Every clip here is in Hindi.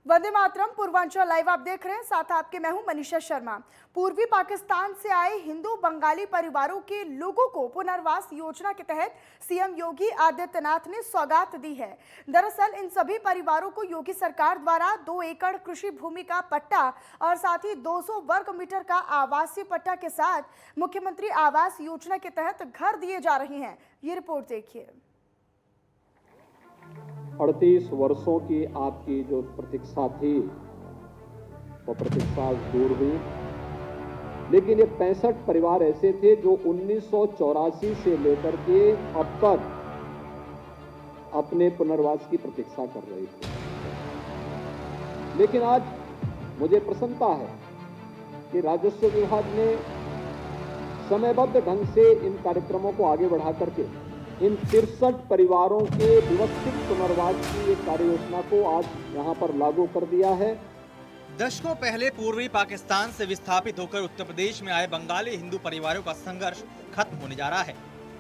वंदे मातरम। पूर्वांचल लाइव आप देख रहे हैं, साथ आपके मैं हूं मनीषा शर्मा। पूर्वी पाकिस्तान से आए हिंदू बंगाली परिवारों के लोगों को पुनर्वास योजना के तहत सीएम योगी आदित्यनाथ ने सौगात दी है। दरअसल इन सभी परिवारों को योगी सरकार द्वारा 2 एकड़ कृषि भूमि का पट्टा और साथ ही 200 वर्ग मीटर का आवासीय पट्टा के साथ मुख्यमंत्री आवास योजना के तहत घर दिए जा रहे हैं। ये रिपोर्ट देखिए। 38 वर्षों की आपकी जो प्रतीक्षा थी वो प्रतीक्षा दूर हुई, लेकिन ये 65 परिवार ऐसे थे जो 1984 से लेकर के अब तक अपने पुनर्वास की प्रतीक्षा कर रहे थे। लेकिन आज मुझे प्रसन्नता है कि राजस्व विभाग ने समयबद्ध ढंग से इन कार्यक्रमों को आगे बढ़ा करके इन 63 परिवारों के व्यवस्थित पुनर्वास की एक कार्य योजना को आज यहां पर लागू कर दिया है। दशकों पहले पूर्वी पाकिस्तान से विस्थापित होकर उत्तर प्रदेश में आए बंगाली हिंदू परिवारों का संघर्ष खत्म होने जा रहा है।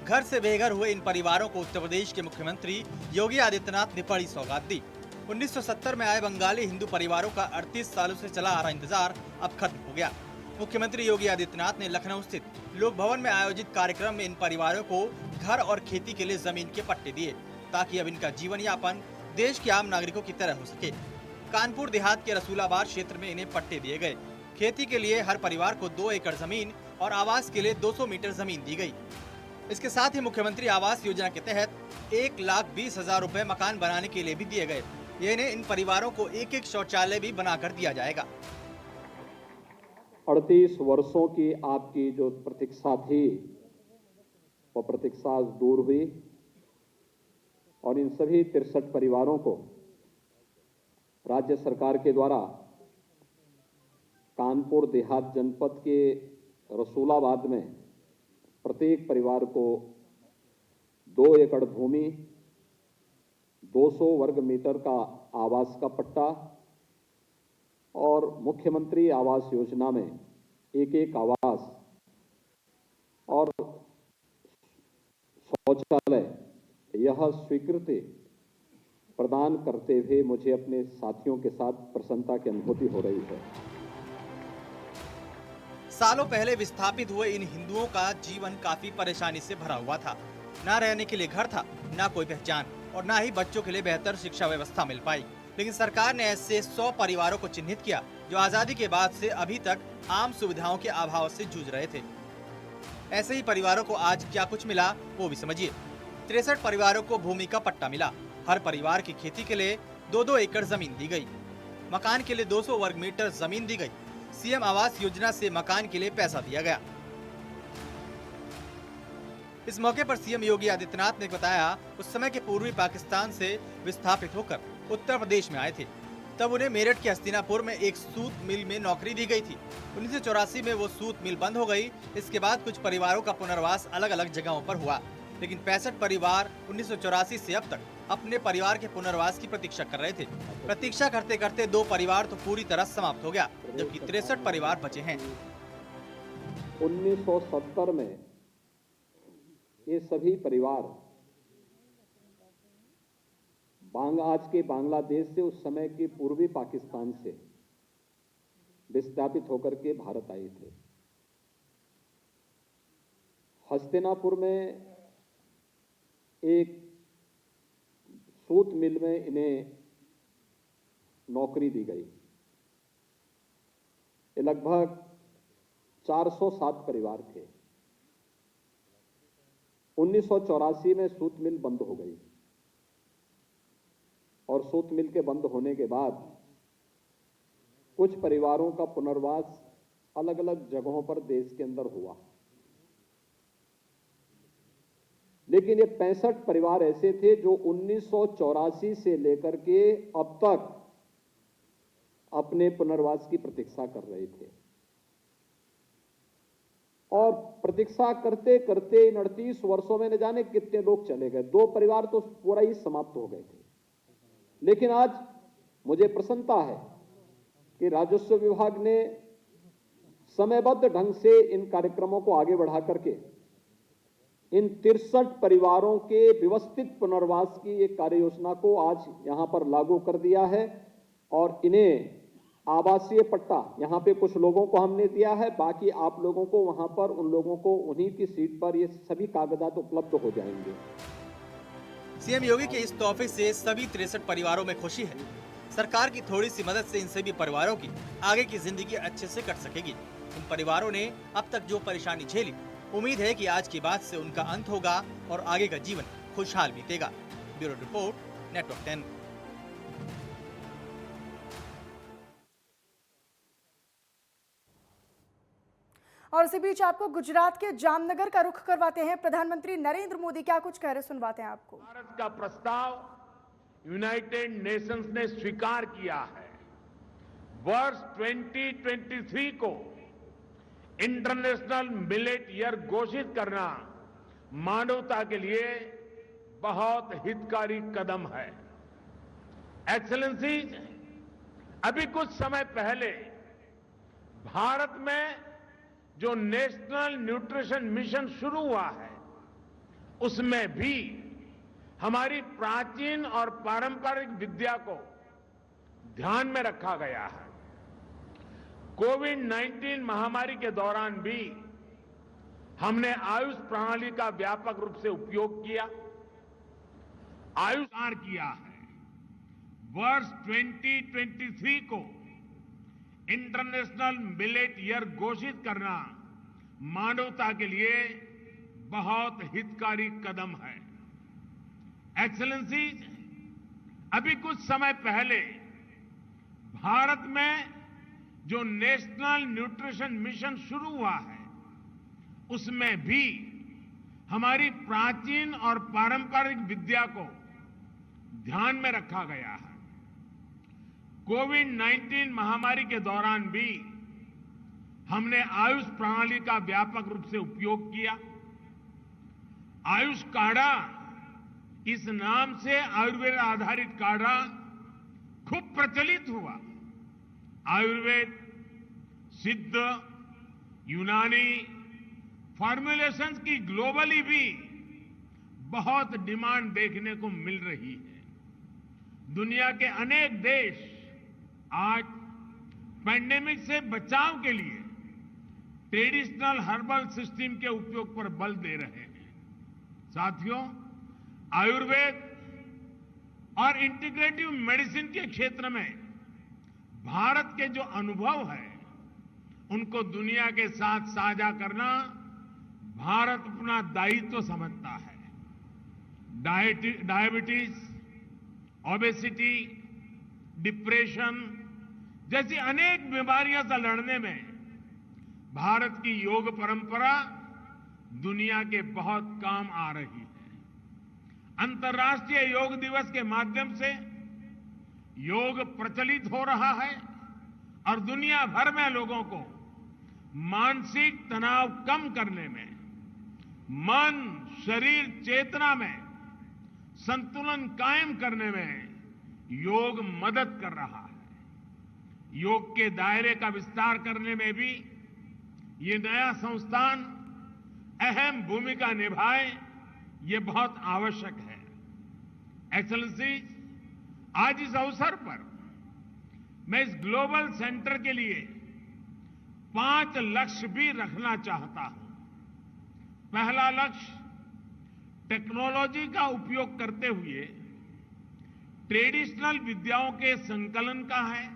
घर से बेघर हुए इन परिवारों को उत्तर प्रदेश के मुख्यमंत्री योगी आदित्यनाथ ने बड़ी सौगात दी। 1970 में आए बंगाली हिंदू परिवारों का 38 सालों से चला आ रहा इंतजार अब खत्म हो गया। मुख्यमंत्री योगी आदित्यनाथ ने लखनऊ स्थित लोक भवन में आयोजित कार्यक्रम में इन परिवारों को घर और खेती के लिए जमीन के पट्टे दिए, ताकि अब इनका जीवन यापन देश के आम नागरिकों की तरह हो सके। कानपुर देहात के रसूलाबाद क्षेत्र में इन्हें पट्टे दिए गए। खेती के लिए हर परिवार को 2 एकड़ जमीन और आवास के लिए 200 मीटर जमीन दी गई। इसके साथ ही मुख्यमंत्री आवास योजना के तहत 1,20,000 रुपए मकान बनाने के लिए भी दिए गए। इन्हें इन परिवारों को एक शौचालय भी बनाकर दिया जाएगा। 38 वर्षों की आपकी जो प्रतीक्षा थी वो प्रतीक्षा दूर हुई और इन सभी 63 परिवारों को राज्य सरकार के द्वारा कानपुर देहात जनपद के रसूलाबाद में प्रत्येक परिवार को 2 एकड़ भूमि, 200 वर्ग मीटर का आवास का पट्टा और मुख्यमंत्री आवास योजना में एक आवास और शौचालय यह स्वीकृति प्रदान करते हुए मुझे अपने साथियों के साथ प्रसन्नता की अनुभूति हो रही है। सालों पहले विस्थापित हुए इन हिंदुओं का जीवन काफी परेशानी से भरा हुआ था। न रहने के लिए घर था, न कोई पहचान और न ही बच्चों के लिए बेहतर शिक्षा व्यवस्था मिल पाई। लेकिन सरकार ने ऐसे 100 परिवारों को चिन्हित किया जो आजादी के बाद से अभी तक आम सुविधाओं के अभाव से जूझ रहे थे। ऐसे ही परिवारों को आज क्या कुछ मिला वो भी समझिए। 63 परिवारों को भूमि का पट्टा मिला। हर परिवार की खेती के लिए 2-2 एकड़ जमीन दी गई। मकान के लिए 200 वर्ग मीटर जमीन दी गई। सीएम आवास योजना से मकान के लिए पैसा दिया गया। इस मौके पर सीएम योगी आदित्यनाथ ने बताया, उस समय के पूर्वी पाकिस्तान से विस्थापित होकर उत्तर प्रदेश में आए थे। तब उन्हें मेरठ के हस्तिनापुर में एक सूत मिल में नौकरी दी गई थी। 1984 में वो सूत मिल बंद हो गई। इसके बाद कुछ परिवारों का पुनर्वास अलग अलग जगहों पर हुआ, लेकिन 65 परिवार 1984 से अब तक अपने परिवार के पुनर्वास की प्रतीक्षा कर रहे थे। प्रतीक्षा करते करते 2 परिवार तो पूरी तरह समाप्त हो गया, जबकि 63 परिवार बचे हैं। 1970 में ये सभी परिवार आज के बांग्लादेश से उस समय के पूर्वी पाकिस्तान से विस्थापित होकर के भारत आए थे। हस्तिनापुर में एक सूत मिल में इन्हें नौकरी दी गई। ये लगभग 407 परिवार थे। 1984 में सूत मिल बंद हो गई और सूत मिल के बंद होने के बाद कुछ परिवारों का पुनर्वास अलग अलग जगहों पर देश के अंदर हुआ, लेकिन ये 65 परिवार ऐसे थे जो 1984 से लेकर के अब तक अपने पुनर्वास की प्रतीक्षा कर रहे थे। और प्रतीक्षा करते करते इन 38 वर्षों में न जाने कितने लोग चले गए। 2 परिवार तो पूरा ही समाप्त हो गए थे। लेकिन आज मुझे प्रसन्नता है कि राजस्व विभाग ने समयबद्ध ढंग से इन कार्यक्रमों को आगे बढ़ा करके इन 63 परिवारों के व्यवस्थित पुनर्वास की एक कार्य योजना को आज यहां पर लागू कर दिया है और इन्हें आवासीय पट्टा यहाँ पे कुछ लोगों को हमने दिया है, बाकी आप लोगों को वहां पर उन लोगों को उन्हीं की सीट पर ये सभी कागजात उपलब्ध हो जाएंगे। सीएम योगी के इस तोहफे से सभी 63 परिवारों में खुशी है। सरकार की थोड़ी सी मदद से इन सभी परिवारों की आगे की जिंदगी अच्छे से कट सकेगी। इन परिवारों ने अब तक जो परेशानी झेली, उम्मीद है कि आज के बाद से उनका अंत होगा और आगे का जीवन खुशहाल बीतेगा। Bureau report, network 10। और इसी बीच आपको गुजरात के जामनगर का रुख करवाते हैं। प्रधानमंत्री नरेंद्र मोदी क्या कुछ कह रहे, सुनवाते हैं आपको। भारत का प्रस्ताव यूनाइटेड नेशंस ने स्वीकार किया है। वर्ष 2023 को इंटरनेशनल मिलेट ईयर घोषित करना मानवता के लिए बहुत हितकारी कदम है। एक्सेलेंसीज, अभी कुछ समय पहले भारत में जो नेशनल न्यूट्रिशन मिशन शुरू हुआ है, उसमें भी हमारी प्राचीन और पारंपरिक विद्या को ध्यान में रखा गया है। कोविड-19 महामारी के दौरान भी हमने आयुष प्रणाली का व्यापक रूप से उपयोग किया। आयुष किया है। वर्ष 2023 को इंटरनेशनल मिलेट ईयर घोषित करना मानवता के लिए बहुत हितकारी कदम है। एक्सेलेंसीज, अभी कुछ समय पहले भारत में जो नेशनल न्यूट्रिशन मिशन शुरू हुआ है, उसमें भी हमारी प्राचीन और पारंपरिक विद्या को ध्यान में रखा गया है। कोविड-19 महामारी के दौरान भी हमने आयुष प्रणाली का व्यापक रूप से उपयोग किया। आयुष काढ़ा, इस नाम से आयुर्वेद आधारित काढ़ा खूब प्रचलित हुआ। आयुर्वेद, सिद्ध, यूनानी फॉर्मुलेशंस की ग्लोबली भी बहुत डिमांड देखने को मिल रही है। दुनिया के अनेक देश आज पैंडेमिक से बचाव के लिए ट्रेडिशनल हर्बल सिस्टम के उपयोग पर बल दे रहे हैं। साथियों, आयुर्वेद और इंटीग्रेटिव मेडिसिन के क्षेत्र में भारत के जो अनुभव है, उनको दुनिया के साथ साझा करना भारत अपना दायित्व समझता है। डायबिटीज, ओबेसिटी, डिप्रेशन जैसी अनेक बीमारियों से लड़ने में भारत की योग परंपरा दुनिया के बहुत काम आ रही है। अंतर्राष्ट्रीय योग दिवस के माध्यम से योग प्रचलित हो रहा है और दुनिया भर में लोगों को मानसिक तनाव कम करने में, मन, शरीर, चेतना में संतुलन कायम करने में योग मदद कर रहा है। योग के दायरे का विस्तार करने में भी ये नया संस्थान अहम भूमिका निभाए, ये बहुत आवश्यक है। एक्सेलेंसी, आज इस अवसर पर मैं इस ग्लोबल सेंटर के लिए 5 लक्ष्य भी रखना चाहता हूं। पहला लक्ष्य टेक्नोलॉजी का उपयोग करते हुए ट्रेडिशनल विद्याओं के संकलन का है,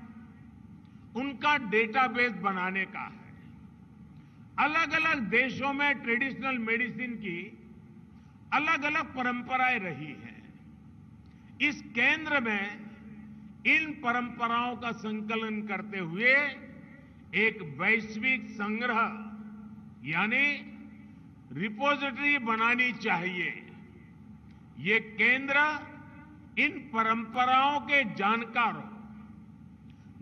उनका डेटाबेस बनाने का है। अलग अलग देशों में ट्रेडिशनल मेडिसिन की अलग अलग परंपराएं रही हैं। इस केंद्र में इन परंपराओं का संकलन करते हुए एक वैश्विक संग्रह यानी रिपोजिटरी बनानी चाहिए। ये केंद्र इन परंपराओं के जानकारों,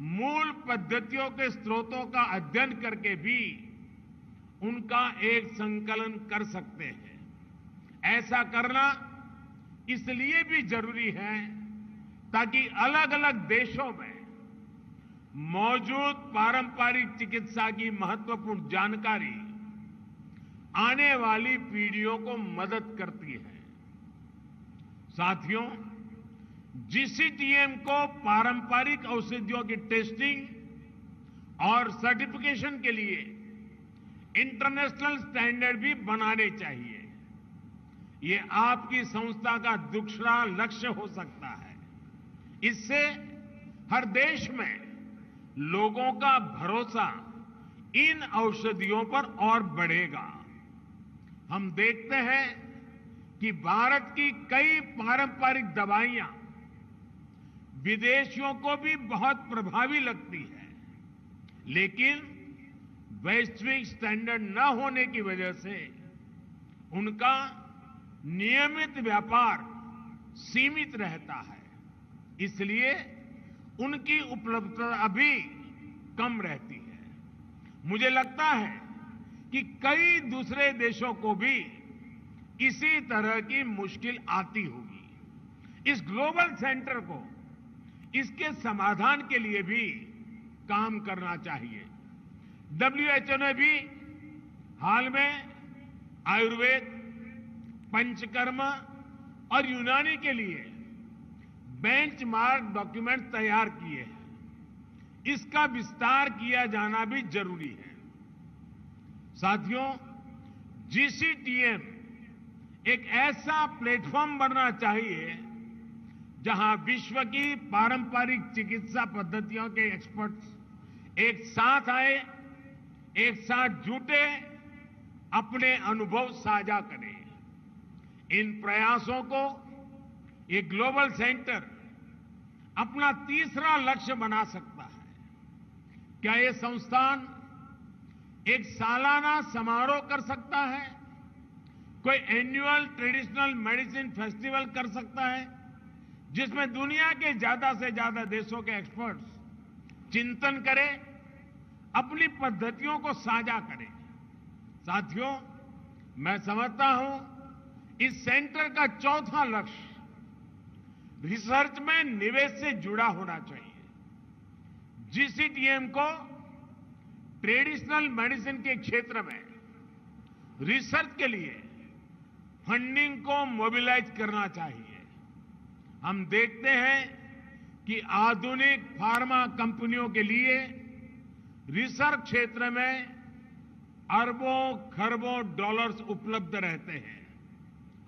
मूल पद्धतियों के स्रोतों का अध्ययन करके भी उनका एक संकलन कर सकते हैं। ऐसा करना इसलिए भी जरूरी है ताकि अलग अलग देशों में मौजूद पारंपरिक चिकित्सा की महत्वपूर्ण जानकारी आने वाली पीढ़ियों को मदद करती है। साथियों, जीसीटीएम को पारंपरिक औषधियों की टेस्टिंग और सर्टिफिकेशन के लिए इंटरनेशनल स्टैंडर्ड भी बनाने चाहिए। ये आपकी संस्था का दूसरा लक्ष्य हो सकता है। इससे हर देश में लोगों का भरोसा इन औषधियों पर और बढ़ेगा। हम देखते हैं कि भारत की कई पारंपरिक दवाइयां विदेशियों को भी बहुत प्रभावी लगती है, लेकिन वैश्विक स्टैंडर्ड न होने की वजह से उनका नियमित व्यापार सीमित रहता है। इसलिए उनकी उपलब्धता अभी कम रहती है। मुझे लगता है कि कई दूसरे देशों को भी इसी तरह की मुश्किल आती होगी। इस ग्लोबल सेंटर को इसके समाधान के लिए भी काम करना चाहिए। WHO ने भी हाल में आयुर्वेद, पंचकर्म और यूनानी के लिए बेंचमार्क डॉक्यूमेंट तैयार किए हैं। इसका विस्तार किया जाना भी जरूरी है। साथियों, जीसीटीएम एक ऐसा प्लेटफॉर्म बनना चाहिए जहां विश्व की पारंपरिक चिकित्सा पद्धतियों के एक्सपर्ट्स एक साथ आए, एक साथ जुटे, अपने अनुभव साझा करें। इन प्रयासों को ये ग्लोबल सेंटर अपना तीसरा लक्ष्य बना सकता है। क्या ये संस्थान एक सालाना समारोह कर सकता है? कोई एनुअल ट्रेडिशनल मेडिसिन फेस्टिवल कर सकता है, जिसमें दुनिया के ज्यादा से ज्यादा देशों के एक्सपर्ट्स चिंतन करें, अपनी पद्धतियों को साझा करें। साथियों, मैं समझता हूं इस सेंटर का चौथा लक्ष्य रिसर्च में निवेश से जुड़ा होना चाहिए। जीसीटीएम को ट्रेडिशनल मेडिसिन के क्षेत्र में रिसर्च के लिए फंडिंग को मोबिलाइज करना चाहिए। हम देखते हैं कि आधुनिक फार्मा कंपनियों के लिए रिसर्च क्षेत्र में अरबों खरबों डॉलर्स उपलब्ध रहते हैं।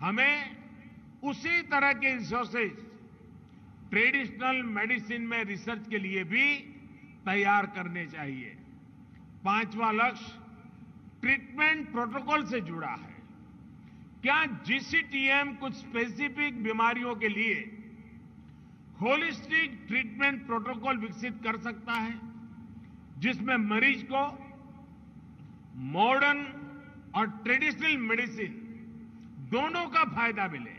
हमें उसी तरह के रिसोर्सेज ट्रेडिशनल मेडिसिन में रिसर्च के लिए भी तैयार करने चाहिए। पांचवा लक्ष्य ट्रीटमेंट प्रोटोकॉल से जुड़ा है। क्या जीसीटीएम कुछ स्पेसिफिक बीमारियों के लिए होलिस्टिक ट्रीटमेंट प्रोटोकॉल विकसित कर सकता है, जिसमें मरीज को मॉडर्न और ट्रेडिशनल मेडिसिन दोनों का फायदा मिले?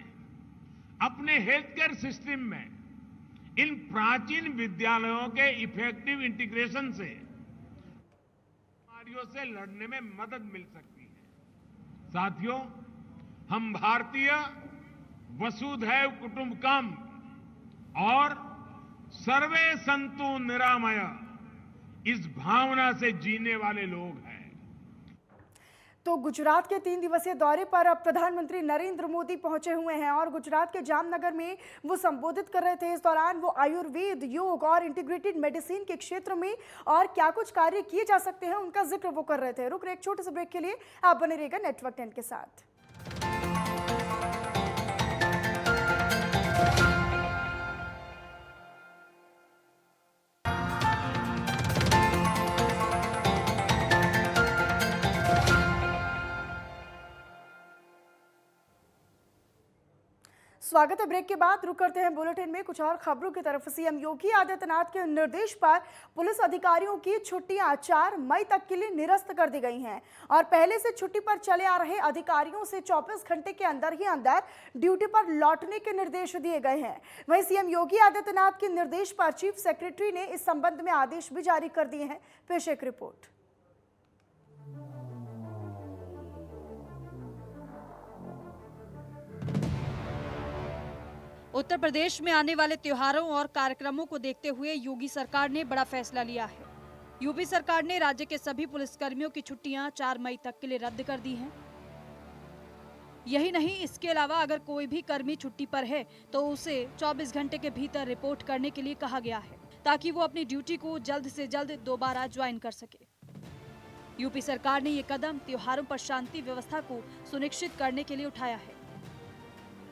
अपने हेल्थ केयर सिस्टम में इन प्राचीन विद्यालयों के इफेक्टिव इंटीग्रेशन से बीमारियों से लड़ने में मदद मिल सकती है। साथियों, हम भारतीय वसुधैव कुटुंबकम और सर्वे संतु निरामय इस भावना से जीने वाले लोग हैं। तो गुजरात के 3 दिवसीय दौरे पर अब प्रधानमंत्री नरेंद्र मोदी पहुंचे हुए हैं और गुजरात के जामनगर में वो संबोधित कर रहे थे। इस दौरान वो आयुर्वेद, योग और इंटीग्रेटेड मेडिसिन के क्षेत्र में और क्या कुछ कार्य किए जा सकते हैं उनका जिक्र वो कर रहे थे। रुक रहे एक छोटे से ब्रेक के लिए, आप बने रहिएगा नेटवर्क 10 के साथ। स्वागत है। ब्रेक के बाद रुक करते हैं बुलेटिन में कुछ और खबरों की तरफ। सीएम योगी आदित्यनाथ के निर्देश पर पुलिस अधिकारियों की छुट्टियां 4 मई तक के लिए निरस्त कर दी गई हैं और पहले से छुट्टी पर चले आ रहे अधिकारियों से 24 घंटे के अंदर ही अंदर ड्यूटी पर लौटने के निर्देश दिए गए हैं। वहीं सीएम योगी आदित्यनाथ के निर्देश पर चीफ सेक्रेटरी ने इस संबंध में आदेश भी जारी कर दिए हैं। पेश एक रिपोर्ट। उत्तर प्रदेश में आने वाले त्योहारों और कार्यक्रमों को देखते हुए योगी सरकार ने बड़ा फैसला लिया है। यूपी सरकार ने राज्य के सभी पुलिसकर्मियों की छुट्टियां 4 मई तक के लिए रद्द कर दी हैं। यही नहीं, इसके अलावा अगर कोई भी कर्मी छुट्टी पर है तो उसे 24 घंटे के भीतर रिपोर्ट करने के लिए कहा गया है, ताकि वो अपनी ड्यूटी को जल्द से जल्द दोबारा ज्वाइन कर सके। यूपी सरकार ने ये कदम त्योहारों पर शांति व्यवस्था को सुनिश्चित करने के लिए उठाया है।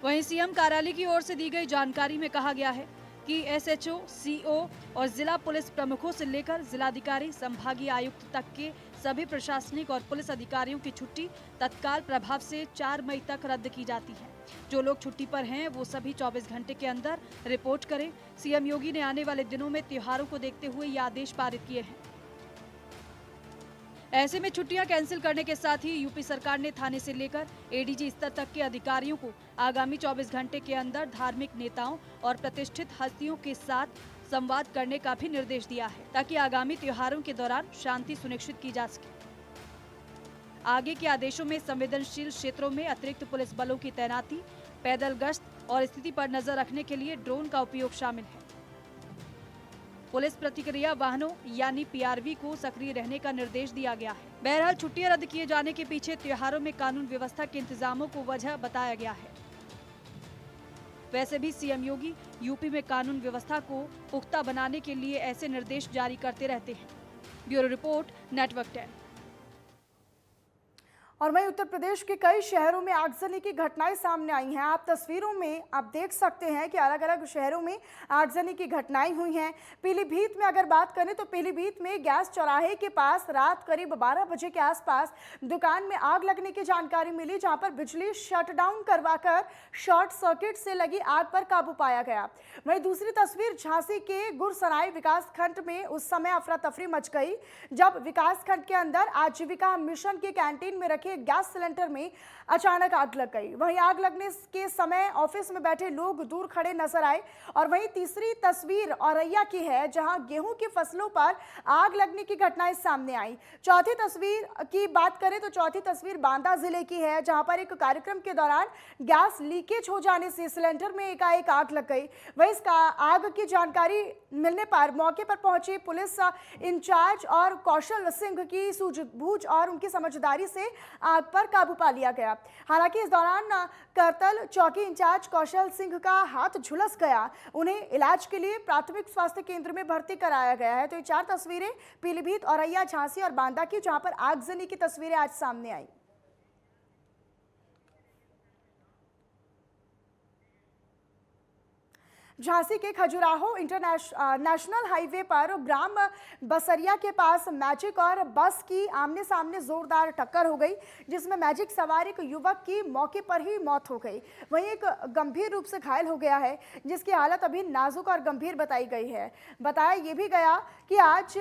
वहीं सीएम कार्यालय की ओर से दी गई जानकारी में कहा गया है कि एसएचओ, सीओ और जिला पुलिस प्रमुखों से लेकर जिलाधिकारी, संभागीय आयुक्त तक के सभी प्रशासनिक और पुलिस अधिकारियों की छुट्टी तत्काल प्रभाव से 4 मई तक रद्द की जाती है। जो लोग छुट्टी पर हैं वो सभी 24 घंटे के अंदर रिपोर्ट करें। सीएम योगी ने आने वाले दिनों में त्योहारों को देखते हुए ये आदेश पारित किए हैं। ऐसे में छुट्टियां कैंसिल करने के साथ ही यूपी सरकार ने थाने से लेकर एडीजी स्तर तक के अधिकारियों को आगामी 24 घंटे के अंदर धार्मिक नेताओं और प्रतिष्ठित हस्तियों के साथ संवाद करने का भी निर्देश दिया है, ताकि आगामी त्योहारों के दौरान शांति सुनिश्चित की जा सके। आगे के आदेशों में संवेदनशील क्षेत्रों में अतिरिक्त पुलिस बलों की तैनाती, पैदल गश्त और स्थिति पर नजर रखने के लिए ड्रोन का उपयोग शामिल है। पुलिस प्रतिक्रिया वाहनों यानी पीआरवी को सक्रिय रहने का निर्देश दिया गया है। बहरहाल छुट्टियां रद्द किए जाने के पीछे त्योहारों में कानून व्यवस्था के इंतजामों को वजह बताया गया है। वैसे भी सीएम योगी यूपी में कानून व्यवस्था को पुख्ता बनाने के लिए ऐसे निर्देश जारी करते रहते हैं। Bureau report, network 10। और वहीं उत्तर प्रदेश के कई शहरों में आगजनी की घटनाएं सामने आई हैं। आप तस्वीरों में आप देख सकते हैं कि अलग अलग शहरों में आगजनी की घटनाएं हुई हैं। पीलीभीत में अगर बात करें तो पीलीभीत में गैस चौराहे के पास रात करीब 12 बजे के आसपास दुकान में आग लगने की जानकारी मिली, जहां पर बिजली शटडाउन करवाकर शॉर्ट सर्किट से लगी आग पर काबू पाया गया। वहीं दूसरी तस्वीर झांसी के गुरसराय विकास खंड में उस समय अफरा तफरी मच गई जब विकास खंड के अंदर आजीविका मिशन के कैंटीन में गैस सिलेंडर में अचानक आग लग गई। वहीं आग लगने के समय ऑफिस में बैठे लोग दूर खड़े नजर आए। और वहीं तीसरी तस्वीर औरैया की है, जहां गेहूं की फसलों पर आग लगने की घटनाएं सामने आई। चौथी तस्वीर की बात करें तो चौथी तस्वीर बांदा जिले की है, जहां पर एक कार्यक्रम के दौरान गैस लीकेज हो जाने से सिलेंडर में एकाएक आग लग गई। वहीं इस आग की जानकारी मिलने पर मौके पर पहुंची पुलिस इंचार्ज और कौशल सिंह की सूझबूझ और उनकी समझदारी से आग पर काबू पा लिया गया। हालांकि इस दौरान करतल चौकी इंचार्ज कौशल सिंह का हाथ झुलस गया। उन्हें इलाज के लिए प्राथमिक स्वास्थ्य केंद्र में भर्ती कराया गया है। तो ये 4 तस्वीरें पीलीभीत, औरैया, झांसी और बांदा की, जहां पर आगजनी की तस्वीरें आज सामने आई। झांसी के खजुराहो नेशनल हाईवे पर ग्राम बसरिया के पास मैजिक और बस की आमने सामने जोरदार टक्कर हो गई, जिसमें मैजिक सवार एक युवक की मौके पर ही मौत हो गई। वहीं एक गंभीर रूप से घायल हो गया है, जिसकी हालत अभी नाजुक और गंभीर बताई गई है। बताया ये भी गया कि आज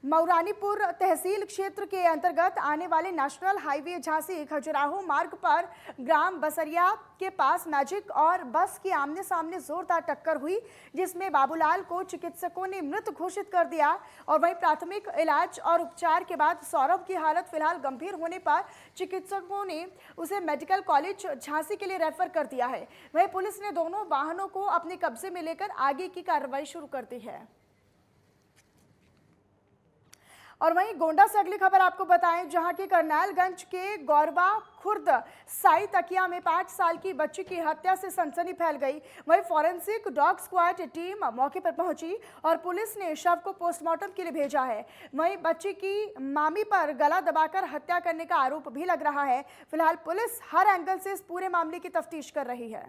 मऊरानीपुर तहसील क्षेत्र के अंतर्गत आने वाले नेशनल हाईवे झांसी खजुराहो मार्ग पर ग्राम बसरिया के पास मैजिक और बस की आमने सामने जोरदार टक्कर हुई, जिसमें बाबूलाल को चिकित्सकों ने मृत घोषित कर दिया। और वहीं प्राथमिक इलाज और उपचार के बाद सौरभ की हालत फिलहाल गंभीर होने पर चिकित्सकों ने उसे मेडिकल कॉलेज झांसी के लिए रेफर कर दिया है। वहीं पुलिस ने दोनों वाहनों को अपने कब्जे में लेकर आगे की कार्रवाई शुरू कर दी है। और वहीं गोंडा से अगली खबर आपको बताएं, जहां के करनालगंज के गौरवा खुर्द साई तकिया में 5 साल की बच्ची की हत्या से सनसनी फैल गई। वहीं फॉरेंसिक डॉग स्क्वाड टीम मौके पर पहुंची और पुलिस ने शव को पोस्टमार्टम के लिए भेजा है। वहीं बच्ची की मामी पर गला दबाकर हत्या करने का आरोप भी लग रहा है। फिलहाल पुलिस हर एंगल से इस पूरे मामले की तफ्तीश कर रही है।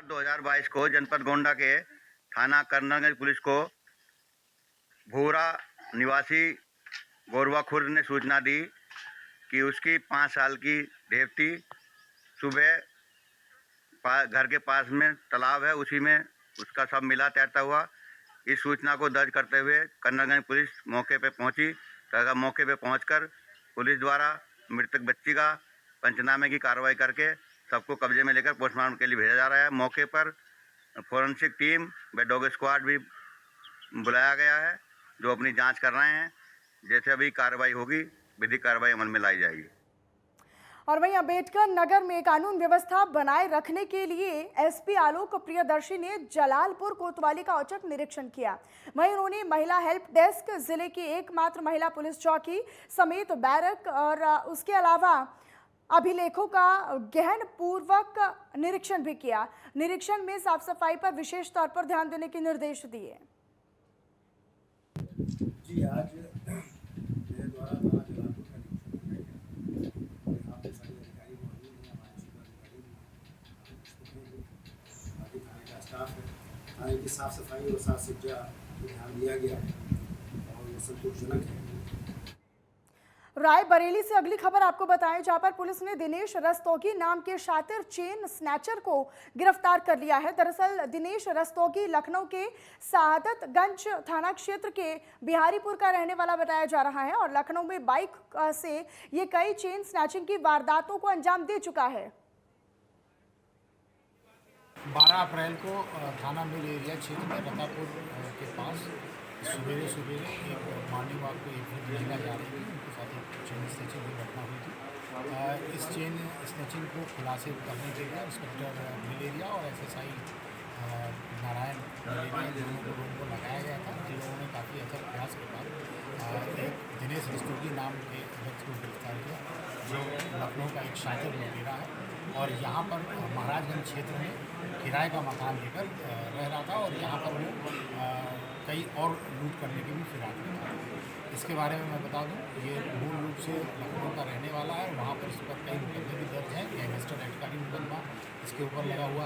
2022 को जनपद गोंडा के थाना करनालगंज पुलिस को भूरा निवासी गौरवा खुर्द ने सूचना दी कि उसकी 5 साल की देवती सुबह घर के पास में तालाब है, उसी में उसका शव मिला तैरता हुआ। इस सूचना को दर्ज करते हुए करनालगंज पुलिस मौके पर पहुंची। तथा मौके पर पहुंचकर पुलिस द्वारा मृतक बच्ची का पंचनामे की कार्रवाई करके सबको कब्जे में लेकर पोस्टमार्टम के लिए भेजा जा रहा है। मौके पर फॉरेंसिक टीम व डॉग स्क्वाड भी बुलाया गया है, जो अपनी जांच कर रहे हैं। जैसे अभी कार्रवाई होगी, विधिक कार्रवाई अमल में लाई जाएगी। और वहीं अंबेडकर नगर में कानून व्यवस्था बनाए रखने के लिए एसपी आलोक प्रियदर्शी ने जलालपुर कोतवाली का औचक निरीक्षण किया। वहीं उन्होंने महिला हेल्प डेस्क, जिले की एकमात्र महिला पुलिस चौकी समेत बैरक और उसके अलावा अभिलेखों का गहन पूर्वक निरीक्षण भी किया। निरीक्षण में साफ सफाई पर विशेष तौर पर ध्यान देने के निर्देश दिए। जी, आज मेरे द्वारा थाना जलालपुर का निरीक्षण किया गया। यहाँ पे सारे अधिकारी मौजूद हैं, हमारे जिलाधिकारी भी बाकी थाने का स्टाफ है। थाने की साफ सफाई और साफ सज्जा पर ध्यान दिया गया है और ये संतोषजनक है। रायबरेली से अगली खबर आपको बताएं, जहां पर पुलिस ने दिनेश रस्तोगी नाम के शातिर चेन स्नैचर को गिरफ्तार कर लिया है। दरअसल दिनेश रस्तोगी लखनऊ के सादतगंज थाना क्षेत्र के बिहारीपुर का रहने वाला बताया जा रहा है और लखनऊ में बाइक से ये कई चेन स्नैचिंग की वारदातों को अंजाम दे चुका है। 12 अप्रैल को थाना मिल एरिया क्षेत्र में रतापुर के पास सवेरे एक मॉर्निंग वॉक पे एक महिला जा रही थी, उनके साथ एक चेन स्नैचिंग की घटना हुई थी। इस चेन स्नैचिंग को खुलासे करने के लिए इंस्पेक्टर मिल एरिया और एसएसआई नारायण दोनों लोगों को लगाया गया था। जिन लोगों ने काफ़ी अच्छा प्रयास के बाद एक दिनेश रस्तोगी नाम के व्यक्ति को गिरफ्तार किया, जो लखनऊ का एक शातिर लुटेरा है और यहाँ पर महाराजगंज क्षेत्र में किराए का मकान लेकर रह रहा था और यहाँ पर वो कई और लूट करने की भी फिराक में था। इसके बारे में मैं बता दूं, ये मूल रूप से लखनऊ का रहने वाला है और वहाँ पर इस पर कई मुकदमे भी दर्ज हैं। गैंगस्टर एक्ट का भी मुकदमा इसके ऊपर लगा हुआ है।